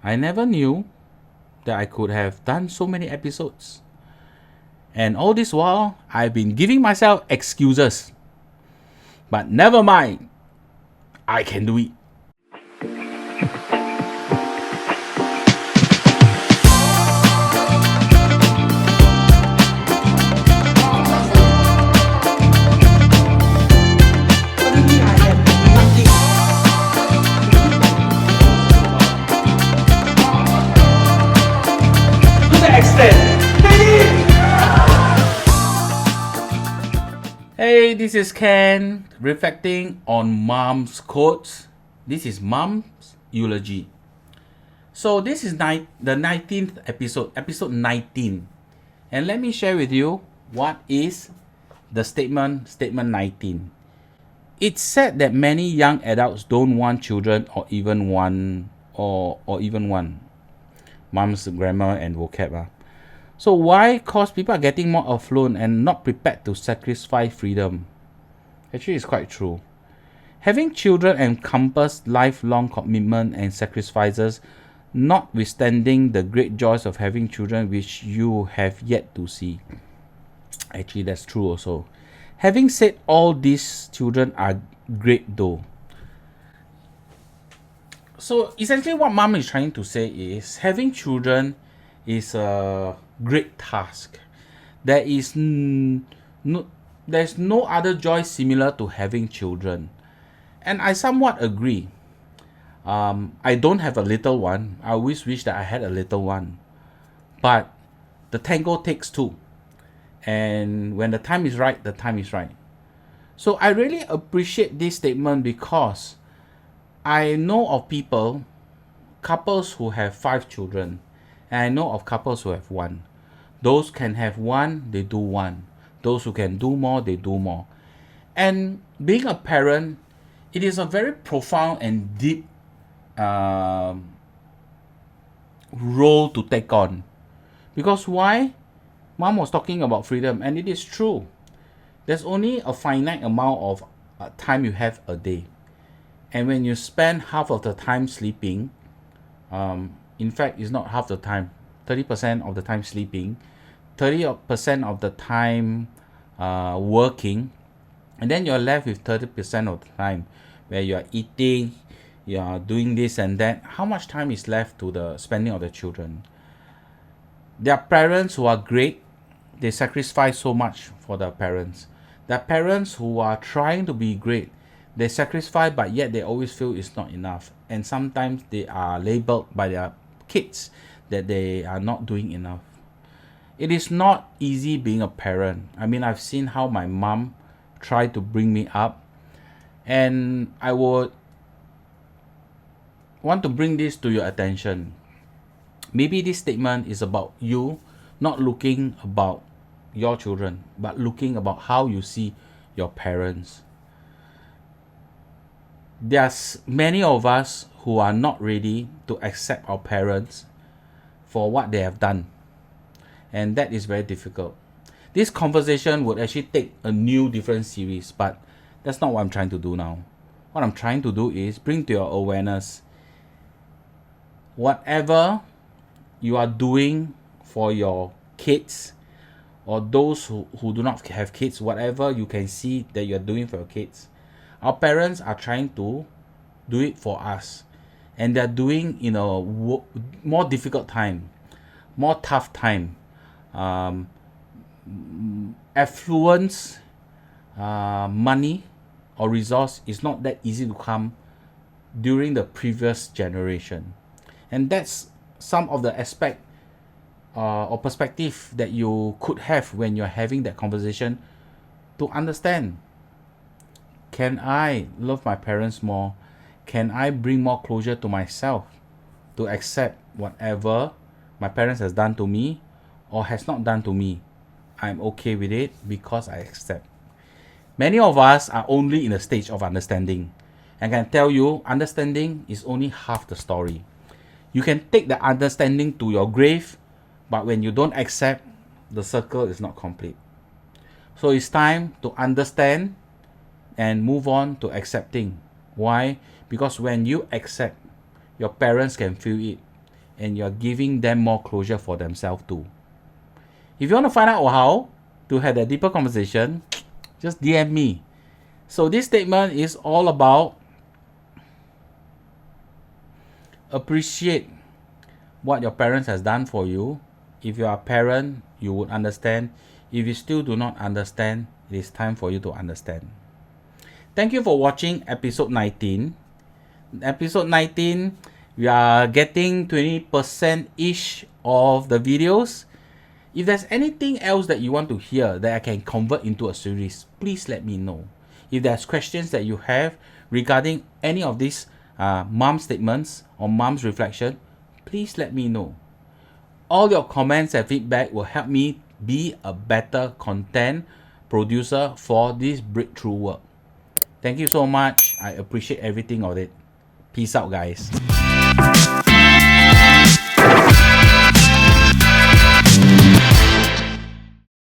I never knew that I could have done so many episodes. And all this while, I've been giving myself excuses. But never mind, I can do it. Hey, this is Ken, reflecting on mom's quotes. This is mom's eulogy. So this is the 19th episode, episode 19. And let me share with you what is the statement 19. It's said that many young adults don't want children or even one. Mom's grammar and vocab. So why? Because people are getting more affluent and not prepared to sacrifice freedom. Actually, it's quite true. Having children encompass lifelong commitment and sacrifices, notwithstanding the great joys of having children which you have yet to see. Actually, that's true also. Having said all these, children are great though. So essentially what mom is trying to say is having children is a great task. There's no other joy similar to having children. And I somewhat agree. I don't have a little one. I always wish that I had a little one. But the tango takes two. And when the time is right, the time is right. So I really appreciate this statement because I know of couples who have 5 children. And I know of couples who have 1. Those can have 1, they do 1. Those who can do more, they do more. And being a parent, it is a very profound and deep role to take on. Because why? Mom was talking about freedom, and it is true. There's only a finite amount of time you have a day. And when you spend half of the time sleeping, in fact, it's not half the time, 30% of the time sleeping, 30% of the time working, and then you're left with 30% of the time where you're eating, you're doing this and that. How much time is left to the spending of the children? There are parents who are great. They sacrifice so much for their parents. There are parents who are trying to be great. They sacrifice, but yet they always feel it's not enough. And sometimes they are labeled by their kids that they are not doing enough. It is not easy being a parent. I mean, I've seen how my mom tried to bring me up. And I would want to bring this to your attention. Maybe this statement is about you not looking about your children, but looking about how you see your parents. There's many of us who are not ready to accept our parents for what they have done. And that is very difficult. This conversation would actually take a new different series, but that's not what I'm trying to do now. What I'm trying to do is bring to your awareness whatever you are doing for your kids, or those who do not have kids, whatever you can see that you're doing for your kids. Our parents are trying to do it for us, and they're doing in a more difficult time, more tough time. Affluence, money or resource is not that easy to come during the previous generation. And that's some of the aspect or perspective that you could have when you're having that conversation, to understand, can I love my parents more? Can I bring more closure to myself to accept whatever my parents has done to me or has not done to me? I'm okay with it because I accept. Many of us are only in a stage of understanding, and can tell you understanding is only half the story. You can take the understanding to your grave, but when you don't accept, the circle is not complete. So it's time to understand and move on to accepting. Why? Because when you accept, your parents can feel it. and you're giving them more closure for themselves too. If you want to find out how to have a deeper conversation, just DM me. So this statement is all about appreciate what your parents has done for you. If you are a parent, you would understand. If you still do not understand, it is time for you to understand. Thank you for watching episode 19. Episode 19, we are getting 20%-ish of the videos. If there's anything else that you want to hear that I can convert into a series, please let me know. If there's questions that you have regarding any of these mom statements or mom's reflection, please let me know. All your comments and feedback will help me be a better content producer for this breakthrough work. Thank you so much. I appreciate everything of it. Peace out, guys.